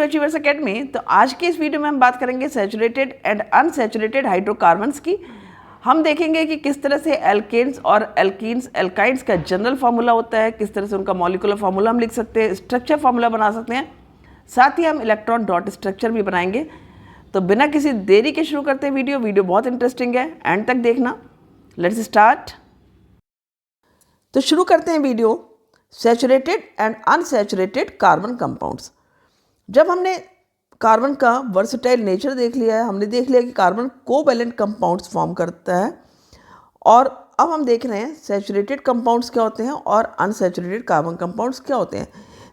To achievers academy. तो आज की इस वीडियो में हम बात करेंगे सैचुरेटेड एंड अनसैचुरेटेड हाइड्रोकार्बन्स की। हम देखेंगे कि किस तरह से एल्केन्स और एल्कीन्स एल्काइड्स का जनरल फार्मूला होता है, किस तरह से उनका मॉलिक्यूलर फार्मूला हम लिख सकते हैं, स्ट्रक्चर फार्मूला बना सकते हैं, साथ ही हम इलेक्ट्रॉन डॉट स्ट्रक्चर भी बनाएंगे। तो बिना किसी देरी के शुरू करते हैं वीडियो बहुत इंटरेस्टिंग है, एंड तक देखना। Let's start. तो शुरू करते हैं video. Saturated and unsaturated carbon compounds. जब हमने कार्बन का वर्सटाइल नेचर देख लिया है, हमने देख लिया कि कार्बन कोवैलेंट कंपाउंड्स फॉर्म करता है, और अब हम देख रहे हैं सैचुरेटेड कंपाउंड्स क्या होते हैं और अनसैचुरेटेड कार्बन कंपाउंड्स क्या होते हैं।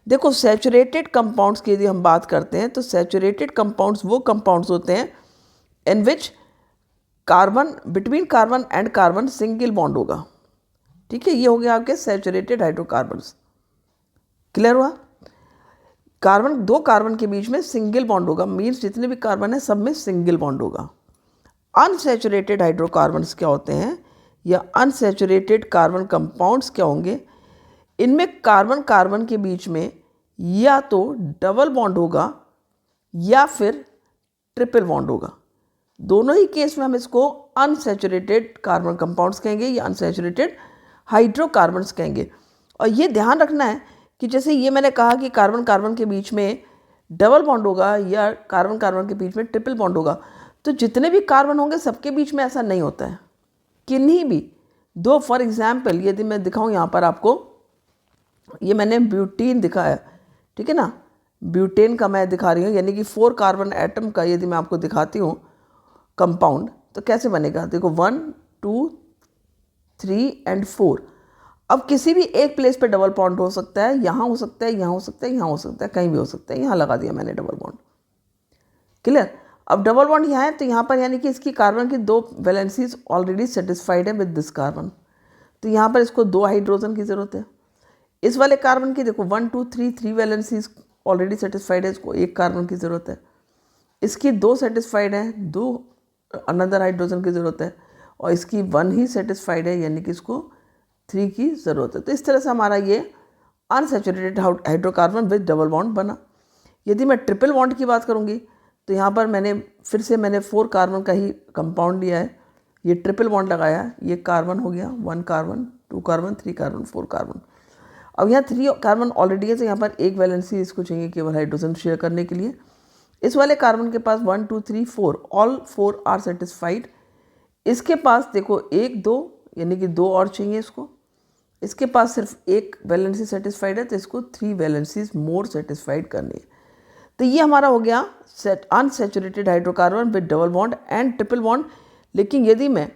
देखो, सैचुरेटेड कंपाउंड्स की यदि हम बात करते हैं तो सैचुरेटेड कंपाउंड्स वो कंपाउंड्स होते हैं in which carbon between carbon and carbon single bond होगा। ठीक है, ये हो गया आपके सैचुरेटेड हाइड्रोकार्बन्स। क्लियर हुआ? दो कार्बन के बीच में सिंगल बॉन्ड होगा, मीन्स जितने भी कार्बन है सब में सिंगल बॉन्ड होगा। अनसैचुरेटेड हाइड्रोकार्बन्स क्या होते हैं या अनसैचुरेटेड कार्बन कंपाउंड्स क्या होंगे? इनमें कार्बन कार्बन के बीच में या तो डबल बॉन्ड होगा या फिर ट्रिपल बॉन्ड होगा। दोनों ही केस में हम इसको अनसैचुरेटेड कार्बन कंपाउंड्स कहेंगे या अनसैचुरेटेड हाइड्रोकार्बन्स कहेंगे। और ये ध्यान रखना है कि जैसे ये मैंने कहा कि कार्बन कार्बन के बीच में डबल बॉन्ड होगा या कार्बन कार्बन के बीच में ट्रिपल बॉन्ड होगा, तो जितने भी कार्बन होंगे सबके बीच में ऐसा नहीं होता है। किन्हीं भी दो, फॉर एग्जाम्पल यदि मैं दिखाऊं यहाँ पर आपको, ये मैंने ब्यूटीन दिखाया, ठीक है ना, ब्यूटेन का मैं दिखा रही हूँ, यानी कि 4 कार्बन एटम का यदि मैं आपको दिखाती हूँ कंपाउंड, तो कैसे बनेगा? देखो 1 2 3 एंड 4। अब किसी भी एक प्लेस पे डबल बॉन्ड हो सकता है, यहाँ हो सकता है, यहाँ हो सकता है, यहाँ हो सकता है, कहीं भी हो सकता है। यहाँ लगा दिया मैंने डबल बॉन्ड। क्लियर? अब डबल बॉन्ड यहाँ है तो यहाँ पर यानी कि इसकी कार्बन की 2 वैलेंसीज ऑलरेडी सेटिस्फाइड है विद दिस कार्बन, तो यहाँ पर इसको 2 हाइड्रोजन की ज़रूरत है। इस वाले कार्बन की देखो 1 2 3 वैलेंसीज ऑलरेडी सेटिस्फाइड है, इसको 1 कार्बन की ज़रूरत है। इसकी 2 सेटिस्फाइड है, 2 अनदर हाइड्रोजन की ज़रूरत है, और इसकी 1 ही सेटिस्फाइड है, यानी कि इसको 3 की ज़रूरत है। तो इस तरह से हमारा ये unsaturated hydrocarbon with double bond बना। यदि मैं ट्रिपल बॉन्ड की बात करूँगी तो यहाँ पर मैंने 4 कार्बन का ही कंपाउंड लिया है, ये ट्रिपल बॉन्ड लगाया, ये कार्बन हो गया, 1 कार्बन 2 कार्बन 3 कार्बन 4 कार्बन। अब यहाँ 3 कार्बन ऑलरेडी है, तो यहाँ पर एक वैलेंसी इसको चाहिए केवल हाइड्रोजन शेयर करने के लिए। इस वाले कार्बन के पास 1 2 3 4 ऑल 4 आर सेटिस्फाइड। इसके पास देखो 1 2 यानी कि 2 और चाहिए इसको। इसके पास सिर्फ 1 वैलेंसी सेटिस्फाइड है, तो इसको 3 वैलेंसीज मोर सेटिस्फाइड करनी है। तो ये हमारा हो गया unsaturated hydrocarbon with double bond and triple bond. लेकिन यदि मैं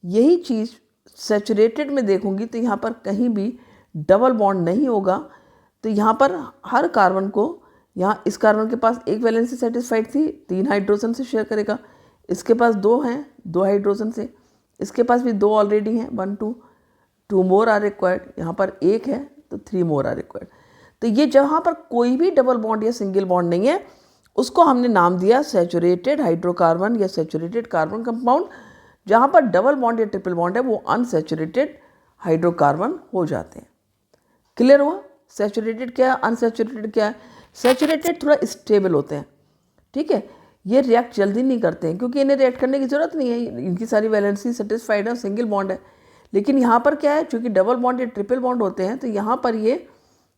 यही चीज़ सैचुरेटेड में देखूंगी तो यहाँ पर कहीं भी डबल बॉन्ड नहीं होगा। तो यहाँ पर हर कार्बन को, यहाँ इस कार्बन के पास 1 वैलेंसी सेटिस्फाइड थी, 3 हाइड्रोजन से शेयर करेगा। इसके पास 2 हैं, 2 हाइड्रोजन से। इसके पास भी 2 ऑलरेडी हैं, 1 2 मोर आर रिक्वायर्ड। यहाँ पर 1 है तो 3 मोर आर रिक्वायर्ड। तो ये जहाँ पर कोई भी डबल बॉन्ड या सिंगल बॉन्ड नहीं है, उसको हमने नाम दिया सैचुरेटेड हाइड्रोकार्बन या सैचुरेटेड कार्बन कंपाउंड। जहाँ पर डबल बॉन्ड या ट्रिपल बॉन्ड है वो अनसैचुरेटेड हाइड्रोकार्बन हो जाते हैं। क्लियर हुआ? सैचुरेटेड क्या है, अनसैचुरेटेड क्या है? सैचुरेटेड थोड़ा स्टेबल होते हैं, ठीक है, ये रिएक्ट जल्दी नहीं करते हैं क्योंकि इन्हें रिएक्ट करने की ज़रूरत नहीं है, इनकी सारी वैलेंसी सेटिस्फाइड है, सिंगल बॉन्ड है। लेकिन यहाँ पर क्या है, चूँकि डबल बॉन्ड या ट्रिपल बॉन्ड होते हैं तो यहाँ पर ये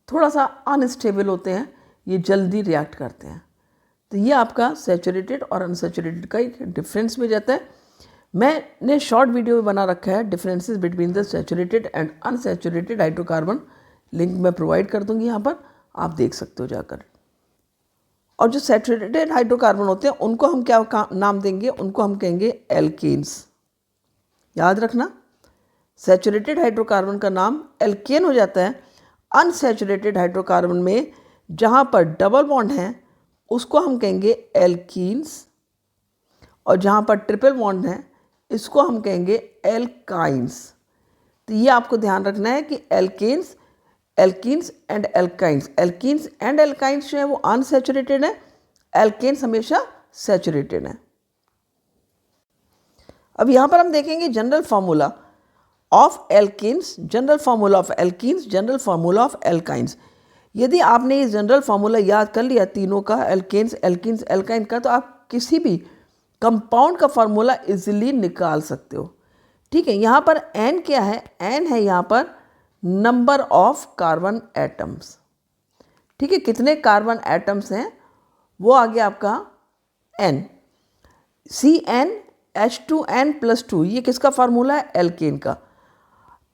थोड़ा सा अनस्टेबल होते हैं, ये जल्दी रिएक्ट करते हैं। तो ये आपका सैचुरेटेड और अनसैचुरेटेड का एक डिफरेंस में जाता है। मैंने शॉर्ट वीडियो बना रखा है differences between the saturated and unsaturated hydrocarbon, link मैं प्रोवाइड कर दूँगी, यहाँ पर आप देख सकते हो जाकर। और जो सैचुरेटेड हाइड्रोकार्बन होते हैं उनको हम क्या नाम देंगे? उनको हम कहेंगे एल्केन्स। याद रखना, सैचुरेटेड हाइड्रोकार्बन का नाम एल्केन हो जाता है। अनसैचुरेटेड हाइड्रोकार्बन में जहाँ पर डबल बॉन्ड हैं उसको हम कहेंगे एल्कीन्स, और जहाँ पर ट्रिपल बॉन्ड हैं इसको हम कहेंगे एल्काइंस। तो ये आपको ध्यान रखना है कि alkenes and alkynes, alkenes and alkynes जो है वो अनसैचुरेटेड है, एल्केन्स हमेशा सैचुरेटेड है। अब यहाँ पर हम देखेंगे general formula of alkenes, general formula of alkenes, general formula of alkynes. यदि आपने ये जनरल फार्मूला याद कर लिया तीनों का, एल्केन्स, एल्कीन्स, एल्काइन का, तो आप किसी भी कंपाउंड का फार्मूला इजीली निकाल सकते हो। ठीक है, यहाँ पर एन क्या है? एन है यहाँ पर नंबर ऑफ कार्बन एटम्स। ठीक है, कितने कार्बन एटम्स हैं वो आ गया आपका एन। CnH2n+2 ये किसका फार्मूला है? एल्केन का।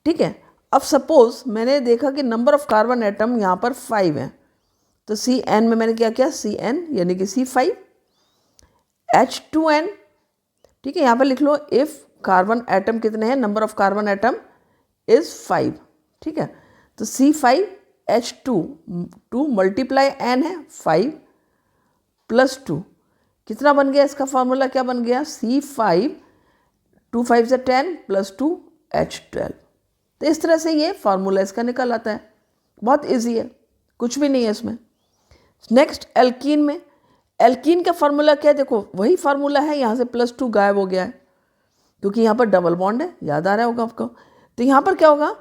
ठीक है, अब सपोज मैंने देखा कि नंबर ऑफ कार्बन एटम यहाँ पर 5 है, तो Cn में मैंने क्या किया? Cn यानी कि C5। H2n, ठीक है, यहाँ पर लिख लो इफ कार्बन एटम कितने हैं? Number of carbon atom is 5। ठीक है, तो C5H2 2 मल्टीप्लाई n है 5 प्लस 2, कितना बन गया इसका फार्मूला? क्या बन गया? C5 2 5 से 10 प्लस 2 H12। तो इस तरह से ये फार्मूला इसका निकल आता है। बहुत इजी है, कुछ भी नहीं है इसमें। नेक्स्ट एल्कीन में, एल्कीन का फार्मूला क्या है? देखो वही फार्मूला है, यहाँ से +2 गायब हो गया है क्योंकि यहाँ पर डबल बॉन्ड है, याद आ रहा होगा आपको। तो यहाँ पर क्या होगा?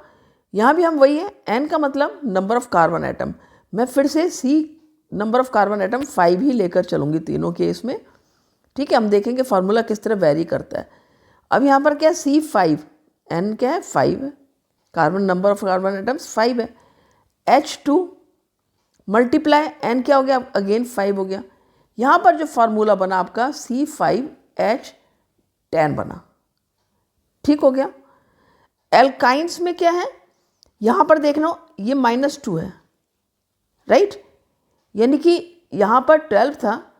यहाँ भी हम वही है, एन का मतलब नंबर ऑफ कार्बन एटम। मैं फिर से C number of carbon atom 5 ही लेकर चलूँगी तीनों केस में। ठीक है, हम देखेंगे फार्मूला किस तरह वेरी करता है। अब यहाँ पर क्या है? C5, एन क्या है? 5 है, carbon number of carbon atoms 5 है। H2 मल्टीप्लाई एन क्या हो गया? अगेन 5 हो गया। यहाँ पर जो फार्मूला बना आपका C5H10 बना। ठीक हो गया। एल्काइंस में क्या है? यहाँ पर देखना ये -2 है, राइट, यानी कि यहाँ पर 12 था,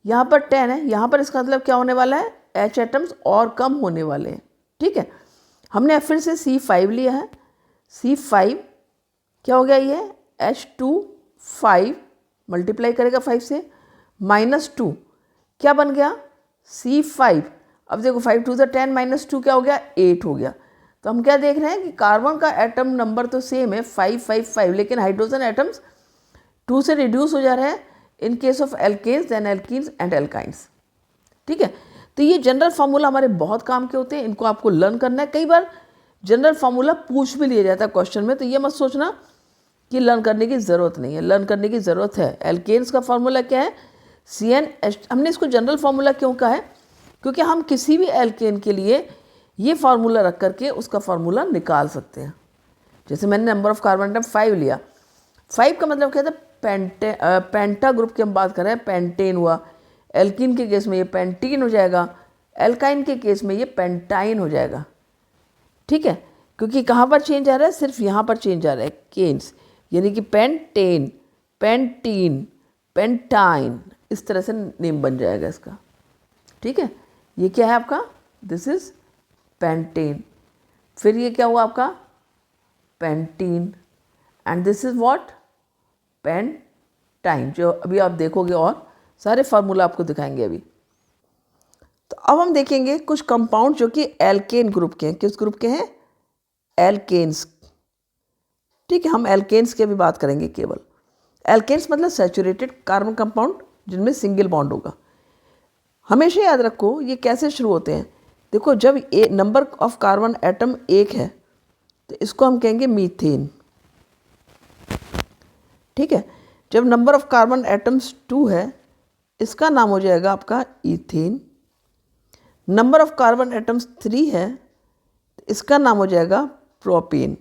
यहाँ पर 10 है, यहाँ पर इसका मतलब क्या होने वाला है? H एटम्स और कम होने वाले हैं। ठीक है, हमने फिर से C5 लिया है। C5 क्या हो गया? ये H2 5 मल्टीप्लाई करेगा 5 से, -2 क्या बन गया? C5। अब देखो 5 2 से 10 -2 क्या हो गया? 8 हो गया। तो हम क्या देख रहे हैं कि कार्बन का एटम नंबर तो सेम है 5 5 5, लेकिन हाइड्रोजन एटम्स 2 से रिड्यूस हो जा रहे हैं in case of alkanes, then alkenes and alkynes. ठीक है, तो ये जनरल फार्मूला हमारे बहुत काम के होते हैं, इनको आपको लर्न करना है। कई बार जनरल फार्मूला पूछ भी लिया जाता है क्वेश्चन में, तो ये मत सोचना कि लर्न करने की ज़रूरत नहीं है, लर्न करने की ज़रूरत है। एल्केन्स का फार्मूला क्या है? CnH। हमने इसको जनरल फार्मूला क्यों कहा है? क्योंकि हम किसी भी एल्केन के लिए ये फार्मूला रख करके उसका फार्मूला निकाल सकते हैं। जैसे मैंने नंबर ऑफ कार्बन एटम 5 लिया, 5 का मतलब क्या था? पेंटा ग्रुप की हम बात कर रहे हैं, पेंटेन हुआ। एल्कीन के केस में ये पेंटीन हो जाएगा, एल्काइन के केस में ये पेंटाइन हो जाएगा। ठीक है, क्योंकि कहाँ पर चेंज आ रहा है? सिर्फ यहाँ पर चेंज आ रहा है, केन्स, यानी कि पेंटेन, पेंटीन, पेंटाइन, इस तरह से नेम बन जाएगा इसका। ठीक है, ये क्या है आपका? This is pentane. फिर ये क्या हुआ आपका? Pentene. And this is what? Pentyne, जो अभी आप देखोगे और सारे फार्मूला आपको दिखाएंगे अभी। तो अब हम देखेंगे कुछ कंपाउंड जो कि एल्केन ग्रुप के हैं। किस ग्रुप के हैं? एल्केन्स। ठीक है, हम एल्केन्स की भी बात करेंगे केवल। एल्केन्स मतलब सैचुरेटेड कार्बन कंपाउंड जिनमें सिंगल बॉन्ड होगा। हमेशा याद रखो ये कैसे शुरू होते हैं। देखो जब नंबर ऑफ कार्बन एटम 1 है तो इसको हम कहेंगे मीथेन। ठीक है, जब नंबर ऑफ कार्बन एटम्स 2 है इसका नाम हो जाएगा आपका ethane. Number of carbon atoms 3 है तो इसका नाम हो जाएगा प्रोपेन।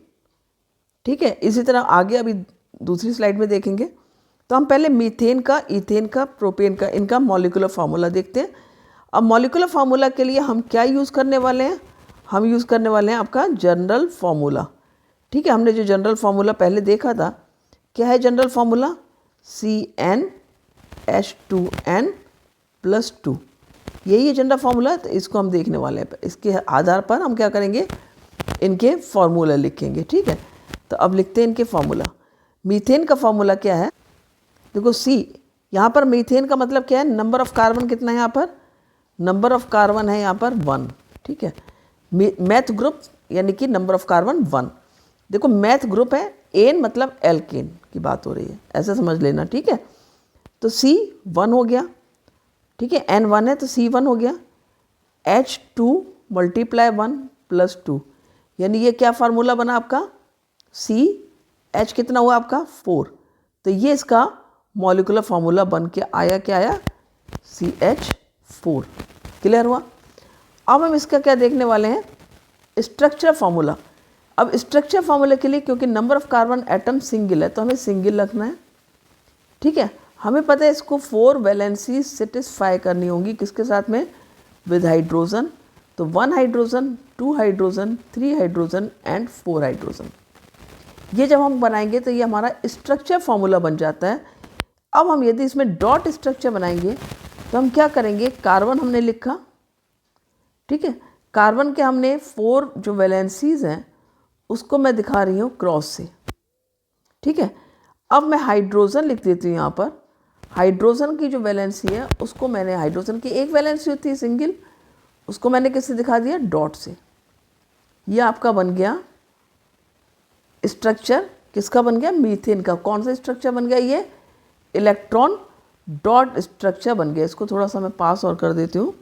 ठीक है, इसी तरह आगे अभी दूसरी स्लाइड में देखेंगे। तो हम पहले मीथेन का, ईथेन का, प्रोपेन का, इनका मॉलिक्यूलर फार्मूला देखते हैं। अब मॉलिक्यूलर फार्मूला के लिए हम क्या यूज़ करने वाले हैं? हम यूज़ करने वाले हैं आपका जनरल फार्मूला। ठीक है, हमने जो जनरल फार्मूला पहले देखा था, क्या है जनरल फार्मूला? CnH2n+2, यही है जनरल फार्मूला। तो इसको हम देखने वाले हैं, इसके आधार पर हम क्या करेंगे? इनके फार्मूला लिखेंगे। ठीक है, तो अब लिखते हैं इनके फार्मूला। मीथेन का फार्मूला क्या है? देखो C, यहाँ पर मीथेन का मतलब क्या है? नंबर ऑफ कार्बन कितना है यहाँ पर? नंबर ऑफ कार्बन है यहाँ पर 1। ठीक है, मैथ ग्रुप यानी कि नंबर ऑफ कार्बन 1। देखो मैथ ग्रुप है, एन मतलब एल्केन की बात हो रही है, ऐसा समझ लेना। ठीक है, तो C1 हो गया। ठीक है, N1 है तो C1 हो गया। H2 × 1 + 2, यानी ये क्या फार्मूला बना आपका? C H कितना हुआ आपका? 4। तो ये इसका मॉलिक्यूलर फार्मूला बन के आया, क्या आया, CH4। क्लियर हुआ। अब हम इसका क्या देखने वाले हैं, स्ट्रक्चर फार्मूला। अब स्ट्रक्चर फार्मूला के लिए क्योंकि number of carbon atom single है तो हमें सिंगल रखना है, ठीक है। हमें पता है इसको 4 वैलेंसी सेटिस्फाई करनी होंगी, किसके साथ में, विद हाइड्रोजन। तो 1 hydrogen, 2 hydrogen, 3 hydrogen and 4 hydrogen. ये जब हम बनाएंगे तो ये हमारा स्ट्रक्चर फार्मूला बन जाता है। अब हम यदि इसमें डॉट स्ट्रक्चर बनाएंगे तो हम क्या करेंगे, कार्बन हमने लिखा, ठीक है, कार्बन के हमने 4 जो वैलेंसीज हैं उसको मैं दिखा रही हूँ क्रॉस से, ठीक है। अब मैं हाइड्रोजन लिख देती हूँ यहाँ पर। हाइड्रोजन की जो वैलेंसी है उसको मैंने, हाइड्रोजन की एक वैलेंसी होती है सिंगल, उसको मैंने किससे दिखा दिया, डॉट से। ये आपका बन गया स्ट्रक्चर, किसका बन गया, मीथेन का। कौन सा स्ट्रक्चर बन गया, ये इलेक्ट्रॉन डॉट स्ट्रक्चर बन गया। इसको थोड़ा सा मैं पास और कर देती हूँ,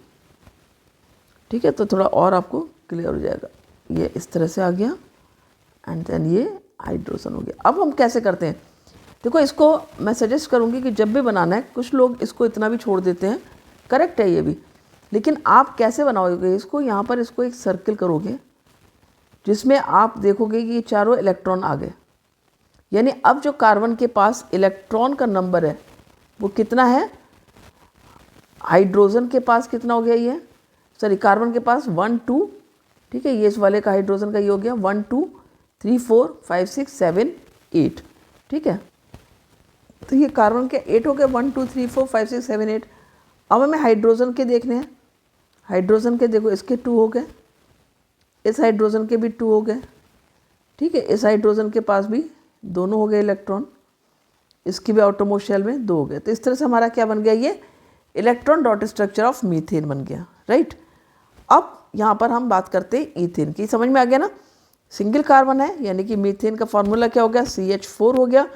ठीक है, तो थोड़ा और आपको क्लियर हो जाएगा। ये इस तरह से आ गया एंड देन ये हाइड्रोजन हो गया। अब हम कैसे करते हैं, देखो इसको मैं सजेस्ट करूँगी कि जब भी बनाना है, कुछ लोग इसको इतना भी छोड़ देते हैं, करेक्ट है ये भी, लेकिन आप कैसे बनाओगे इसको, यहाँ पर इसको एक सर्किल करोगे जिसमें आप देखोगे कि ये चारों इलेक्ट्रॉन आ गए। यानी अब जो कार्बन के पास इलेक्ट्रॉन का नंबर है वो कितना है, हाइड्रोजन के पास कितना हो गया, ये सॉरी कार्बन के पास 1 2, ठीक है, ये इस वाले का हाइड्रोजन का ये हो गया 1 2 3 4 5 6 7 8, ठीक है। तो ये कार्बन के 8 हो गए, 1 2 3 4 5 6 7 8। अब हमें हाइड्रोजन के देखने हैं। हाइड्रोजन के देखो, इसके 2 हो गए, इस हाइड्रोजन के भी 2 हो गए, ठीक है। इस हाइड्रोजन के पास भी दोनों हो गए इलेक्ट्रॉन, इसकी भी आउटरमोस्ट शेल में 2 हो गए। तो इस तरह से हमारा क्या बन गया, ये electron dot structure of methane बन गया, राइट। अब यहाँ पर हम बात करते हैं ईथेन की। समझ में आ गया ना, सिंगल कार्बन है यानी कि मीथेन का फार्मूला क्या हो गया, CH4 हो गया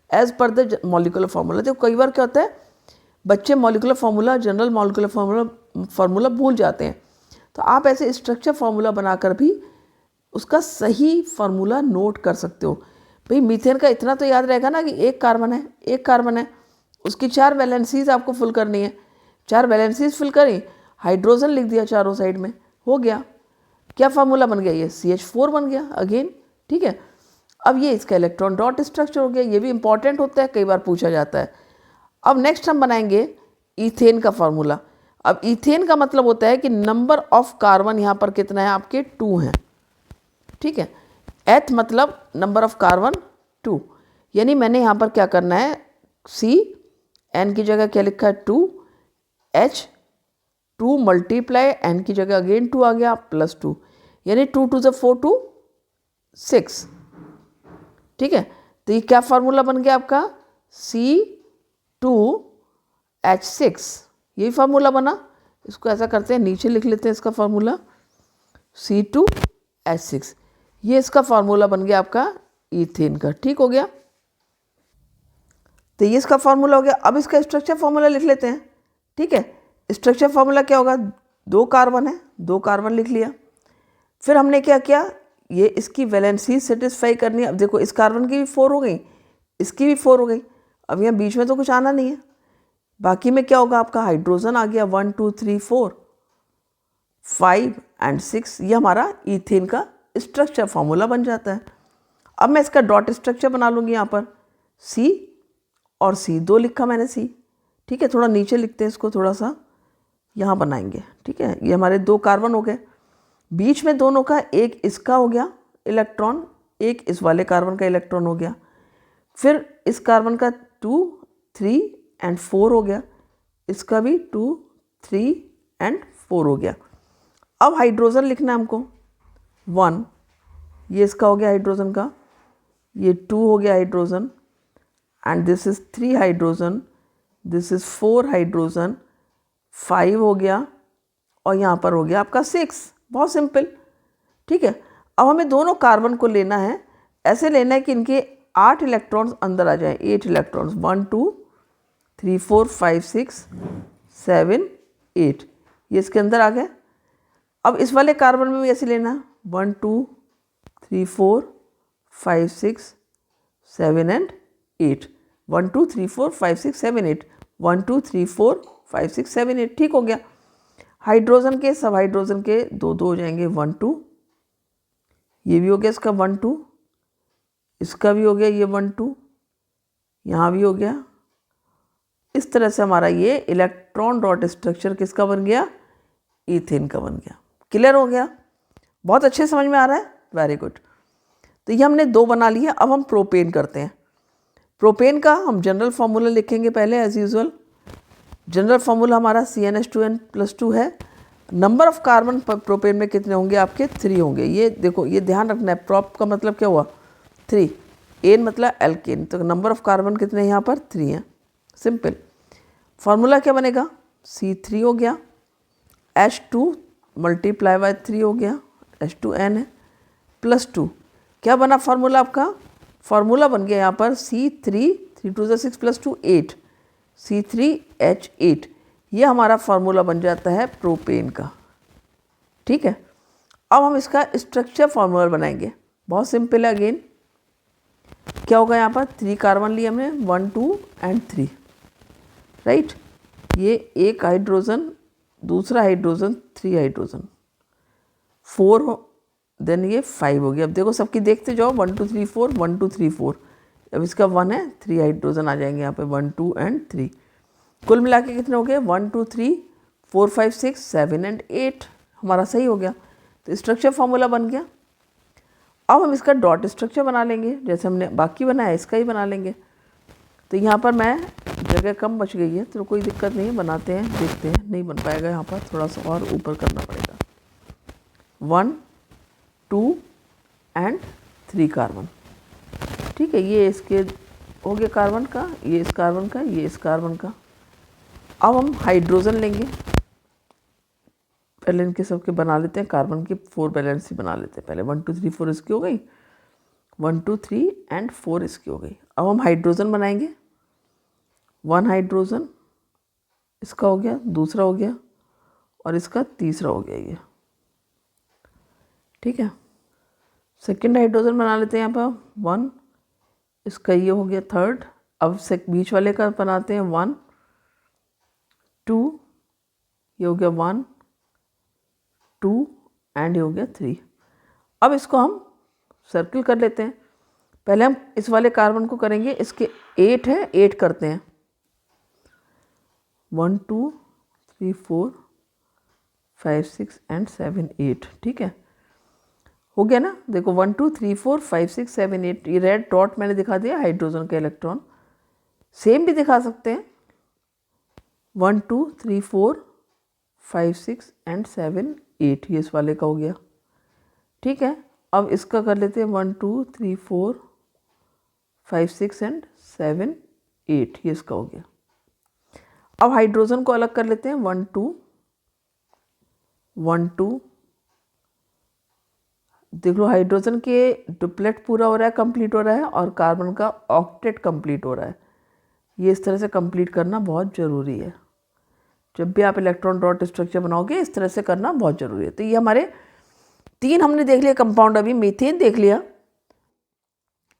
as per the molecular formula. तो कई बार क्या होता है, बच्चे molecular formula, general molecular formula भूल जाते हैं। तो आप ऐसे स्ट्रक्चर फार्मूला बनाकर भी उसका सही फार्मूला नोट कर सकते हो। भाई मीथेन का इतना तो याद रहेगा ना कि एक कार्बन है, उसकी 4 वैलेंसीज आपको फुल करनी है। 4 वैलेंसीज फिल करी, हाइड्रोजन लिख दिया चारों साइड में, हो गया। क्या फार्मूला बन गया, ये CH4 बन गया अगेन, ठीक है। अब ये इसका इलेक्ट्रॉन डॉट स्ट्रक्चर हो गया, ये भी इंपॉर्टेंट होता है, कई बार पूछा जाता है। अब नेक्स्ट हम बनाएंगे ईथेन का फार्मूला। अब ईथेन का मतलब होता है कि नंबर ऑफ कार्बन यहाँ पर कितना है, आपके 2 हैं, ठीक है। एथ मतलब नंबर ऑफ कार्बन 2, यानी मैंने यहाँ पर क्या करना है, CN की जगह क्या लिखा है 2, H 2 मल्टीप्लाई N की जगह अगेन 2 आ गया प्लस 2, यानी 2 2 4 2 6, ठीक है। तो ये क्या फार्मूला बन गया आपका, C2H6, यही फार्मूला बना। इसको ऐसा करते हैं, नीचे लिख लेते हैं इसका फार्मूला C2H6, ये इसका फार्मूला बन गया आपका ईथेन का, ठीक हो गया। तो ये इसका फार्मूला हो गया। अब इसका स्ट्रक्चर फार्मूला लिख लेते हैं, ठीक है। स्ट्रक्चर फार्मूला क्या होगा, 2 कार्बन है, 2 कार्बन लिख लिया। फिर हमने क्या किया, ये इसकी वैलेंसी सेटिस्फाई करनी है। अब देखो इस कार्बन की भी 4 हो गई, इसकी भी 4 हो गई। अब यहाँ बीच में तो कुछ आना नहीं है, बाकी में क्या होगा, आपका हाइड्रोजन आ गया 1 2 3 4 5 एंड 6। ये हमारा ईथेन का स्ट्रक्चर फार्मूला बन जाता है। अब मैं इसका डॉट स्ट्रक्चर बना लूँगी, यहाँ पर C और C 2 लिखा मैंने C, ठीक है। थोड़ा नीचे लिखते हैं इसको, थोड़ा सा यहाँ बनाएंगे, ठीक है। ये हमारे 2 कार्बन हो गए, बीच में दोनों का एक इसका हो गया इलेक्ट्रॉन, एक इस वाले कार्बन का इलेक्ट्रॉन हो गया। फिर इस कार्बन का 2 3 एंड 4 हो गया, इसका भी 2 3 एंड 4 हो गया। अब हाइड्रोजन लिखना है हमको 1, ये इसका हो गया हाइड्रोजन का, ये 2 हो गया hydrogen and this is 3 hydrogen, this is 4 hydrogen, 5 हो गया और यहाँ पर हो गया आपका 6। बहुत सिंपल, ठीक है। अब हमें दोनों कार्बन को लेना है, ऐसे लेना है कि इनके 8 इलेक्ट्रॉन्स अंदर आ जाएं, 8 इलेक्ट्रॉन्स, 1 2 3 4 5 6 7 8, ये इसके अंदर आ गए। अब इस वाले कार्बन में भी ऐसे लेना, 1 2 3 4 5 6 7 एंड 8, 1 2 3 4 5 6 7 8, 1 2 3 4 5 6 7 8, ठीक हो गया। हाइड्रोजन के सब हाइड्रोजन के 2 2 हो जाएंगे, 1 2, ये भी हो गया इसका 1 2, इसका भी हो गया ये 1 2, यहाँ भी हो गया। इस तरह से हमारा ये इलेक्ट्रॉन डॉट स्ट्रक्चर किसका बन गया, ईथेन का बन गया। क्लियर हो गया, बहुत अच्छे समझ में आ रहा है, वेरी गुड। तो ये हमने 2 बना लिए। अब हम प्रोपेन करते हैं। प्रोपेन का हम जनरल फार्मूला लिखेंगे पहले एज यूजुअल। जनरल फार्मूला हमारा CnH2n+2 है। नंबर ऑफ कार्बन प्रोपेन में कितने होंगे आपके, 3 होंगे। ये देखो, ये ध्यान रखना है, प्रोप का मतलब क्या हुआ, 3, एन मतलब एल्केन, तो नंबर ऑफ कार्बन कितने हैं यहाँ पर, 3 हैं। सिंपल फार्मूला क्या बनेगा, C3 हो गया, H2 मल्टीप्लाई बाय 3 हो गया, H2n है, +2, क्या बना फार्मूला आपका, फार्मूला बन गया यहाँ पर C3, 3 2 6 +2 8, C3H8, ये हमारा फार्मूला बन जाता है प्रोपेन का। ठीक है, अब हम इसका स्ट्रक्चर फार्मूला बनाएंगे, बहुत सिंपल है। अगेन क्या होगा, यहाँ पर 3 कार्बन लिए हमने, 1 2 एंड 3, राइट। ये एक हाइड्रोजन, दूसरा हाइड्रोजन, 3 हाइड्रोजन, 4 देन ये 5 हो गया। अब देखो सबकी देखते जाओ, 1 2 3 4, 1 2 3 4, अब इसका 1 है, 3 हाइड्रोजन आ जाएंगे यहाँ पे, 1 2 एंड 3, कुल मिला के कितने हो गए, 1 2 3 4 5 6 7 एंड 8, हमारा सही हो गया। तो स्ट्रक्चर फार्मूला बन गया। अब हम इसका डॉट स्ट्रक्चर बना लेंगे, जैसे हमने बाकी बनाया इसका ही बना लेंगे। तो यहाँ पर मैं जगह कम बच गई है, तो कोई दिक्कत नहीं है, बनाते हैं, देखते हैं। नहीं बन पाएगा यहाँ पर, थोड़ा सा और ऊपर करना पड़ेगा। 1 2 एंड 3 कार्बन, ठीक है। ये इसके हो गया कार्बन का, ये इस कार्बन का, ये इस कार्बन का। अब हम हाइड्रोजन लेंगे, पहले इनके सबके बना लेते हैं, कार्बन की 4 बैलेंस ही बना लेते हैं पहले। 1 2 3 4 इसकी हो गई, 1 2 3 एंड 4 इसकी हो गई। अब हम हाइड्रोजन बनाएंगे, 1 हाइड्रोजन इसका हो गया, दूसरा हो गया, और इसका तीसरा हो गया ये, ठीक है। सेकेंड हाइड्रोजन बना लेते हैं यहाँ पर 1, इसका ये हो गया थर्ड। अब से बीच वाले का बनाते हैं 1 2, ये हो गया 1 2 एंड ये हो गया 3। अब इसको हम सर्किल कर लेते हैं। पहले हम इस वाले कार्बन को करेंगे, इसके 8 है, 8 करते हैं, 1 2 3 4 5 6 एंड 7 8, ठीक है, हो गया ना। देखो 1 2 3 4 5 6 7 8, ये रेड डॉट मैंने दिखा दिया हाइड्रोजन का इलेक्ट्रॉन। सेम भी दिखा सकते हैं, 1 2 3 4 5 6 एंड 7 8, ये इस वाले का हो गया, ठीक है। अब इसका कर लेते हैं 1 2 3 4 5 6 एंड 7 8, ये इसका हो गया। अब हाइड्रोजन को अलग कर लेते हैं, 1 2 1 2, देख लो हाइड्रोजन के डुप्लेट पूरा हो रहा है, कंप्लीट हो रहा है, और कार्बन का ऑक्टेट कंप्लीट हो रहा है। ये इस तरह से कंप्लीट करना बहुत ज़रूरी है। जब भी आप इलेक्ट्रॉन डॉट स्ट्रक्चर बनाओगे, इस तरह से करना बहुत ज़रूरी है। तो ये हमारे 3 हमने देख लिया कंपाउंड, अभी मीथेन देख लिया,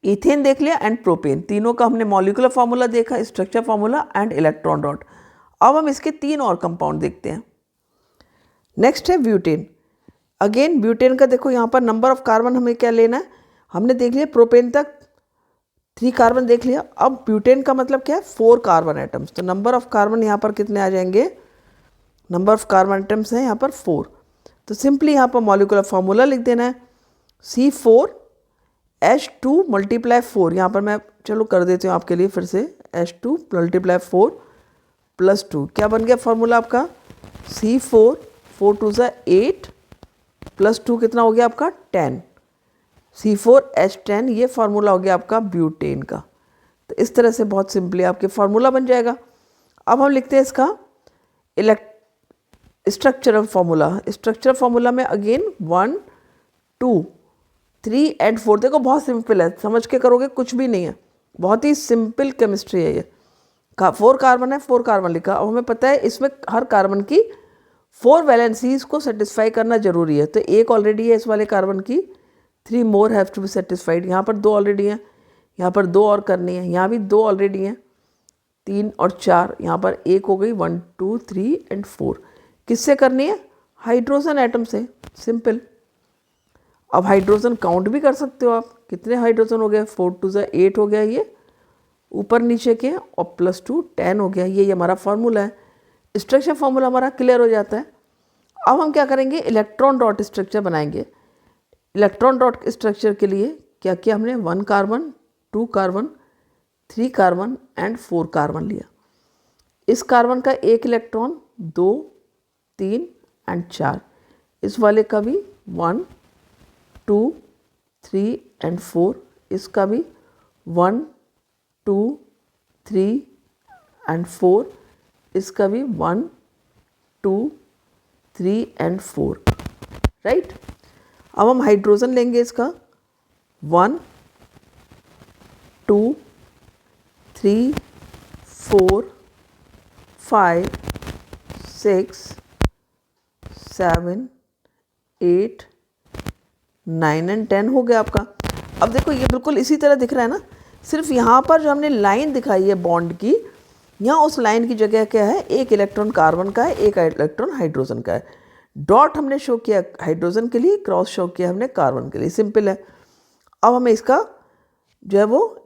इथेन देख लिया एंड प्रोपेन, तीनों का हमने मॉलिक्यूलर फार्मूला देखा, structure formula and electron dot. अब हम इसके 3 और कंपाउंड देखते हैं। नेक्स्ट है ब्यूटेन। अगेन ब्यूटेन का देखो यहाँ पर नंबर ऑफ कार्बन हमें क्या लेना है, हमने देख लिया प्रोपेन तक 3 कार्बन देख लिया। अब ब्यूटेन का मतलब क्या है, 4 कार्बन एटम्स। तो नंबर ऑफ कार्बन यहाँ पर कितने आ जाएंगे, नंबर ऑफ कार्बन एटम्स हैं यहाँ पर 4। तो सिंपली यहाँ पर मॉलिक्यूलर फार्मूला लिख देना है, C4H2 मल्टीप्लाई 4। यहाँ पर मैं चलो कर देती हूँ आपके लिए फिर से, H2 मल्टीप्लाई 4 + 2, क्या बन गया फार्मूला आपका, C4 4 2 8 +2 कितना हो गया आपका 10, C4H10, ये फार्मूला हो गया आपका ब्यूटेन का। तो इस तरह से बहुत सिंपली आपके फार्मूला बन जाएगा। अब हम लिखते हैं इसका स्ट्रक्चरल फार्मूला। स्ट्रक्चरल फार्मूला में अगेन 1 2 3 एंड 4, देखो बहुत सिंपल है, समझ के करोगे कुछ भी नहीं है, बहुत ही सिंपल केमिस्ट्री है ये। 4 कार्बन है, 4 कार्बन लिखा। अब हमें पता है इसमें हर कार्बन की 4 वैलेंसीज को सेटिस्फाई करना जरूरी है। तो एक ऑलरेडी है इस वाले कार्बन की, 3 more have to be satisfied. यहाँ पर 2 ऑलरेडी हैं, यहाँ पर 2 और करनी है, यहाँ भी 2 ऑलरेडी हैं, 3 और 4, यहाँ पर 1 हो गई, 1 2 3 एंड 4। किससे करनी है? हाइड्रोजन एटम से, सिंपल। अब हाइड्रोजन काउंट भी कर सकते हो आप, कितने हाइड्रोजन हो गए, 4 2 8 हो गया ये ऊपर नीचे के, और +2 10 हो गया। ये हमारा फार्मूला है, स्ट्रक्चर फार्मूला हमारा क्लियर हो जाता है। अब हम क्या करेंगे, इलेक्ट्रॉन डॉट स्ट्रक्चर बनाएंगे। इलेक्ट्रॉन डॉट स्ट्रक्चर के लिए क्या किया हमने, 1 carbon, 2 carbon, 3 carbon and 4 carbon लिया। इस कार्बन का 1 इलेक्ट्रॉन, 2 3 एंड 4। इस वाले का भी 1 2 3 एंड 4। इसका भी 1 2 3 एंड 4। इसका भी 1 2 3 एंड 4, राइट। अब हम हाइड्रोजन लेंगे इसका 1 2 3 4 5 6 7 8 9 एंड 10 हो गया आपका। अब देखो ये बिल्कुल इसी तरह दिख रहा है ना, सिर्फ यहाँ पर जो हमने लाइन दिखाई है बॉन्ड की, यहाँ उस लाइन की जगह क्या है, 1 इलेक्ट्रॉन कार्बन का है, 1 इलेक्ट्रॉन हाइड्रोजन का है। डॉट हमने शो किया हाइड्रोजन के लिए, क्रॉस शो किया हमने कार्बन के लिए, सिंपल है। अब हमें इसका जो है वो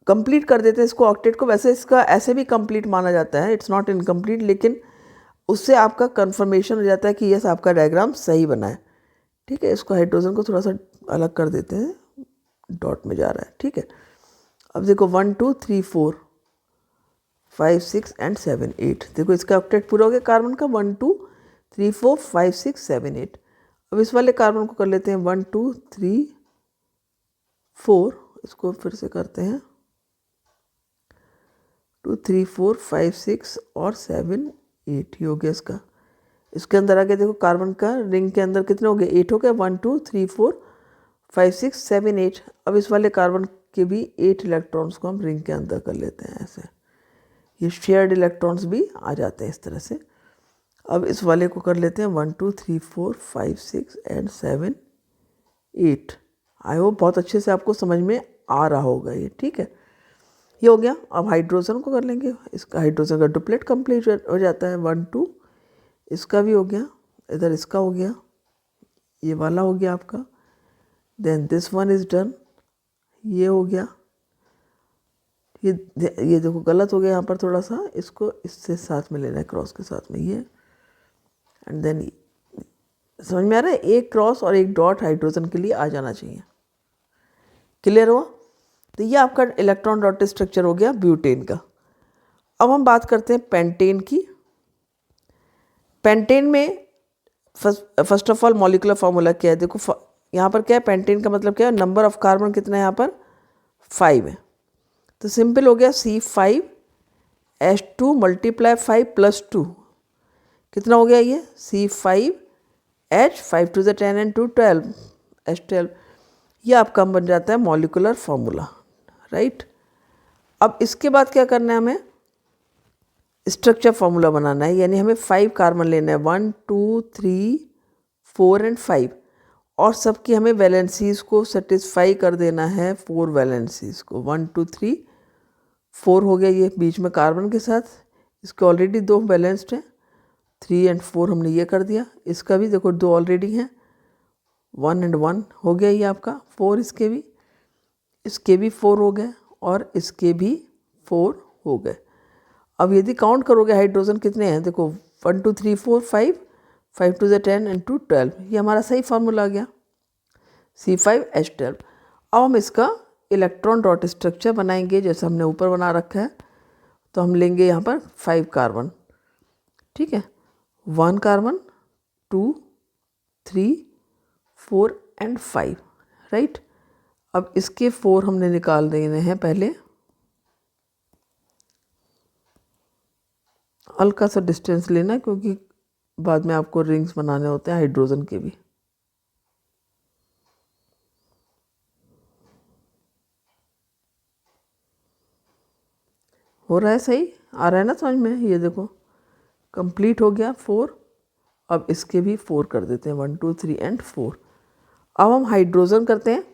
कंप्लीट कर देते हैं, इसको ऑक्टेट को। वैसे इसका ऐसे भी कंप्लीट माना जाता है, इट्स नॉट इनकम्प्लीट, लेकिन उससे आपका कंफर्मेशन हो जाता है कि यस आपका डायग्राम सही बना है, ठीक है। इसको हाइड्रोजन को थोड़ा सा अलग कर देते हैं, डॉट में जा रहा है, ठीक है। अब देखो 1 2 3 4 5 6 एंड 7 8, देखो इसका ऑक्टेट पूरा हो गया कार्बन का, 1 2 3 4 5 6 7 8। अब इस वाले कार्बन को कर लेते हैं 1 2 3 4, इसको फिर से करते हैं 2 3 4 5 6 और 7 8, ही हो गया इसका। इसके अंदर आगे देखो कार्बन का रिंग के अंदर कितने हो गए, 8 हो गए, 1 2 3 4 5 6 7 8। अब इस वाले कार्बन के भी 8 इलेक्ट्रॉन्स को हम रिंग के अंदर कर लेते हैं ऐसे, ये शेयर्ड इलेक्ट्रॉन्स भी आ जाते हैं इस तरह से। अब इस वाले को कर लेते हैं 1 2 3 4 5 6 एंड 7 8। आई होप बहुत अच्छे से आपको समझ में आ रहा होगा ये, ठीक है। ये हो गया। अब हाइड्रोजन को कर लेंगे, इसका हाइड्रोजन का डुप्लेट कंप्लीट हो जाता है, 1 2, इसका भी हो गया, इधर इसका हो गया, ये वाला हो गया आपका, then this one is done, ये हो गया। ये देखो गलत हो गया यहाँ पर थोड़ा सा, इसको इससे साथ में लेना है, क्रॉस के साथ में ये, एंड देन समझ में आ रहा है, एक क्रॉस और एक डॉट हाइड्रोजन के लिए आ जाना चाहिए। क्लियर हुआ? तो ये आपका इलेक्ट्रॉन डॉट स्ट्रक्चर हो गया ब्यूटेन का। अब हम बात करते हैं पेंटेन की। पेंटेन में first of all molecular formula क्या है, देखो यहाँ पर क्या है, पेंटेन का मतलब क्या है, नंबर ऑफ कार्बन कितना है यहाँ पर, 5 है। तो सिंपल हो गया C5H2 × 5 + 2, कितना हो गया ये, C5H, 5 2 10 एंड 2 12, H12। ये आपका बन जाता है मॉलिकुलर फार्मूला, राइट। अब इसके बाद क्या करना है, हमें स्ट्रक्चर फार्मूला बनाना है, यानी हमें 5 कार्बन लेना है, 1 2 3 4 एंड 5, और सबकी हमें वैलेंसीज को सेटिस्फाई कर देना है, 4 वैलेंसीज को, 1 2 3 4 हो गया ये बीच में कार्बन के साथ, इसके ऑलरेडी 2 बैलेंस्ड हैं, 3 एंड 4 हमने ये कर दिया। इसका भी देखो 2 ऑलरेडी हैं, 1 एंड 1 हो गया ये आपका, 4 इसके भी 4 हो गए, और इसके भी 4 हो गए। अब यदि काउंट करोगे हाइड्रोजन कितने हैं, देखो 1 2 3 4 5, 5 2 10 एंड 2 12, ये हमारा सही फार्मूला आ गया, C5H12। अब हम इसका इलेक्ट्रॉन डॉट स्ट्रक्चर बनाएंगे जैसे हमने ऊपर बना रखा है। तो हम लेंगे यहाँ पर 5 कार्बन, ठीक है, 1 कार्बन 2 3 4 एंड 5, राइट। अब इसके 4 हमने निकाल देने हैं, पहले हल्का सा डिस्टेंस लेना क्योंकि बाद में आपको रिंग्स बनाने होते हैं हाइड्रोजन के भी। हो रहा है सही, आ रहा है ना समझ में, ये देखो कंप्लीट हो गया 4। अब इसके भी 4 कर देते हैं, 1 2 3 एंड 4। अब हम हाइड्रोजन करते हैं,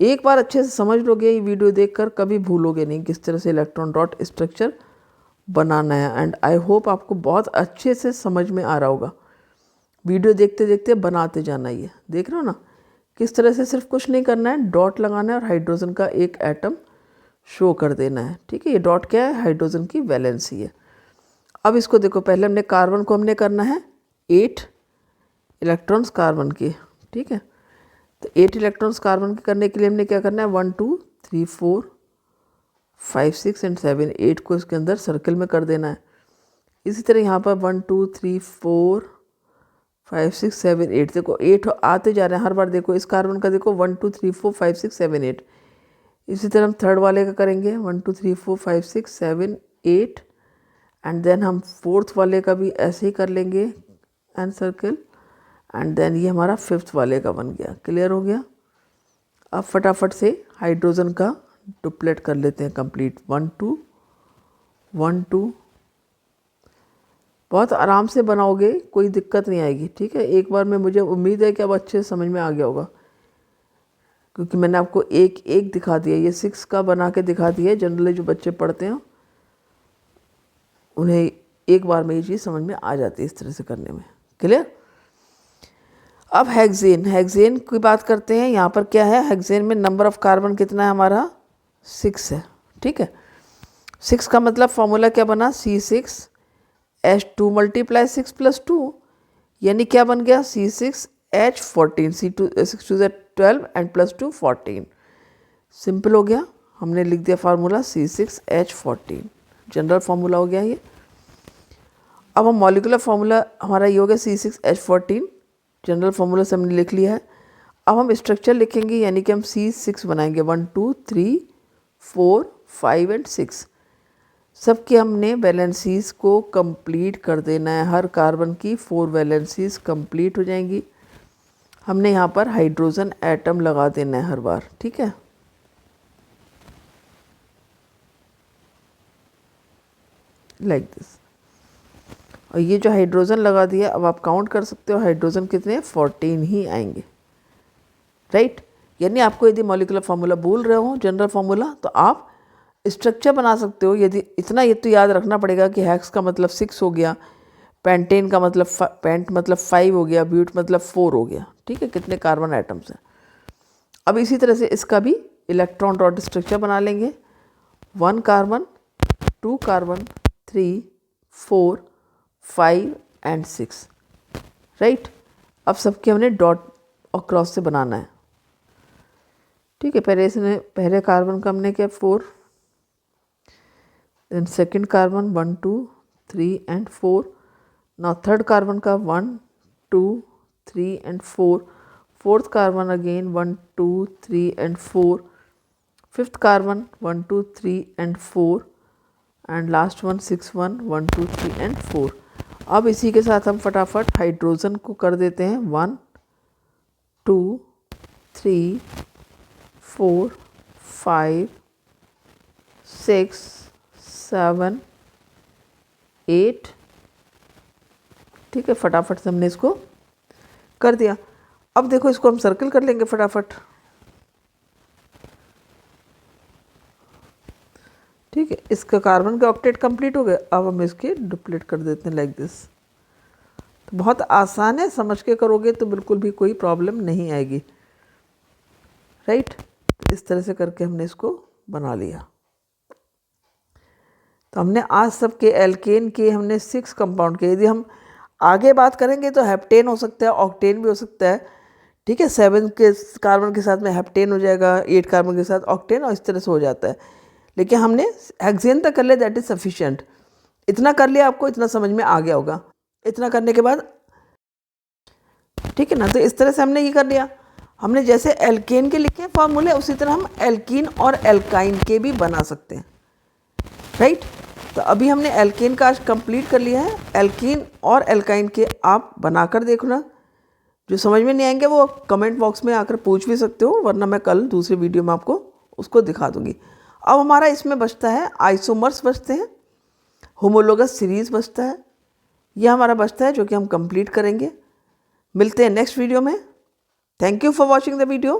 एक बार अच्छे से समझ लोगे ये वीडियो देखकर, कभी भूलोगे नहीं किस तरह से इलेक्ट्रॉन डॉट स्ट्रक्चर बनाना है। एंड आई होप आपको बहुत अच्छे से समझ में आ रहा होगा। वीडियो देखते देखते बनाते जाना। ये देख रहे हो ना किस तरह से, सिर्फ कुछ नहीं करना है, डॉट लगाना है और हाइड्रोजन का एक एटम शो कर देना है। ठीक है, ये डॉट क्या है, हाइड्रोजन की वैलेंसी है। अब इसको देखो, पहले हमने कार्बन को हमने करना है 8 इलेक्ट्रॉन्स कार्बन के। ठीक है, तो 8 इलेक्ट्रॉन्स कार्बन के करने के लिए हमने क्या करना है, 1 2 3 4 5 6 एंड 7 8 को इसके अंदर सर्कल में कर देना है। इसी तरह यहाँ पर 1 2 3 4 5 6 7 8, देखो 8 आते जा रहे हैं हर बार। देखो इस कार्बन का देखो 1 2 3 4 5 6 7 8। इसी तरह हम थर्ड वाले का करेंगे 1 2 3 4 5 6 7 8 एंड देन हम फोर्थ वाले का भी ऐसे ही कर लेंगे एंड सर्कल। एंड देन ये हमारा फिफ्थ वाले का बन गया। क्लियर हो गया। अब फटाफट से हाइड्रोजन का डुप्लेट कर लेते हैं कंप्लीट। 1 2 1 2। बहुत आराम से बनाओगे, कोई दिक्कत नहीं आएगी। ठीक है, एक बार में मुझे उम्मीद है कि अब अच्छे से समझ में आ गया होगा, क्योंकि मैंने आपको एक एक दिखा दिया। ये 6 का बना के दिखा दिया। जनरली जो बच्चे पढ़ते हैं उन्हें एक बार में ये चीज़ समझ में आ जाती है इस तरह से करने में। क्लियर। अब हेक्सेन की बात करते हैं। यहाँ पर क्या है, हेक्सेन में नंबर ऑफ कार्बन कितना है हमारा, 6 है। ठीक है, 6 का मतलब फॉर्मूला क्या बना, C6H2 × 6 + 2, यानी क्या बन गया, C6H14। 6 2 12 एंड +2 14। सिंपल हो गया, हमने लिख दिया फार्मूला C6H14, जनरल फार्मूला हो गया ये। अब हम मॉलिकुलर फार्मूला हमारा ये हो गया C6H14, जनरल फार्मूला से हमने लिख लिया है। अब हम स्ट्रक्चर लिखेंगे, यानी कि हम C6 बनाएंगे। 1 2 3 4 5 एंड 6 सबके हमने वैलेंसीज को कंप्लीट कर देना है। हर कार्बन की 4 वैलेंसीज कंप्लीट हो जाएंगी। हमने यहाँ पर हाइड्रोजन एटम लगा देना है हर बार। ठीक है, लाइक दिस। और ये जो हाइड्रोजन लगा दिया, अब आप काउंट कर सकते हो हाइड्रोजन कितने, 14 ही आएंगे। राइट, यानी आपको यदि मॉलिकुलर फार्मूला भूल रहे हो जनरल फार्मूला, तो आप स्ट्रक्चर बना सकते हो। यदि इतना ये तो याद रखना पड़ेगा कि हेक्स का मतलब 6 हो गया, पेंटेन का मतलब पेंट मतलब 5 हो गया, ब्यूट मतलब 4 हो गया। ठीक है, कितने कार्बन आइटम्स हैं। अब इसी तरह से इसका भी इलेक्ट्रॉन डॉट स्ट्रक्चर बना लेंगे। 1 कार्बन 2 कार्बन 3 4 5 एंड 6। राइट, अब सबके हमने डॉट और क्रॉस से बनाना है। ठीक है, पहले कार्बन का हमने क्या 4, then second carbon 1 2 3 and 4। Now third carbon का 1 2 3 and 4। Fourth carbon again 1 2 3 and 4। Fifth carbon 1 2 3 and 4 and last one 6 1 1 2 3 and 4। अब इसी के साथ हम फटाफट हाइड्रोजन को कर देते हैं 1 2 3 4 5 6 7 8। ठीक है, फटाफट से हमने इसको कर दिया। अब देखो इसको हम सर्कल कर लेंगे फटाफट। ठीक है, इसका कार्बन का ऑक्टेट कंप्लीट हो गया। अब हम इसके डुप्लेट कर देते हैं लाइक दिस। तो बहुत आसान है, समझ के करोगे तो बिल्कुल भी कोई प्रॉब्लम नहीं आएगी। राइट, इस तरह से करके हमने इसको बना लिया। तो हमने आज सबके एल्केन के हमने 6 कंपाउंड के। यदि हम आगे बात करेंगे तो हेप्टेन हो सकता है, ऑक्टेन भी हो सकता है। ठीक है, 7 के कार्बन के साथ में हेप्टेन हो जाएगा, 8 कार्बन के साथ ऑक्टेन, और इस तरह से हो जाता है। लेकिन हमने हेक्सेन तक कर लिया, दैट इज़ सफिशिएंट। इतना कर लिया, आपको इतना समझ में आ गया होगा। इतना करने के बाद ठीक है ना, तो इस तरह से हमने ये कर लिया। हमने जैसे एल्केन के लिखे फॉर्मूले, उसी तरह हम एल्कीन और एल्काइन के भी बना सकते हैं। राइट, तो अभी हमने एल्केन का आज कंप्लीट कर लिया है। एल्कीन और एल्काइन के आप बनाकर देखना। जो समझ में नहीं आएंगे वो कमेंट बॉक्स में आकर पूछ भी सकते हो, वरना मैं कल दूसरी वीडियो में आपको उसको दिखा दूंगी। अब हमारा इसमें बचता है आइसोमर्स बचते हैं, होमोलोगस सीरीज़ बचता है। यह हमारा बचता है जो कि हम कंप्लीट करेंगे। मिलते हैं नेक्स्ट वीडियो में। Thank you for watching the video.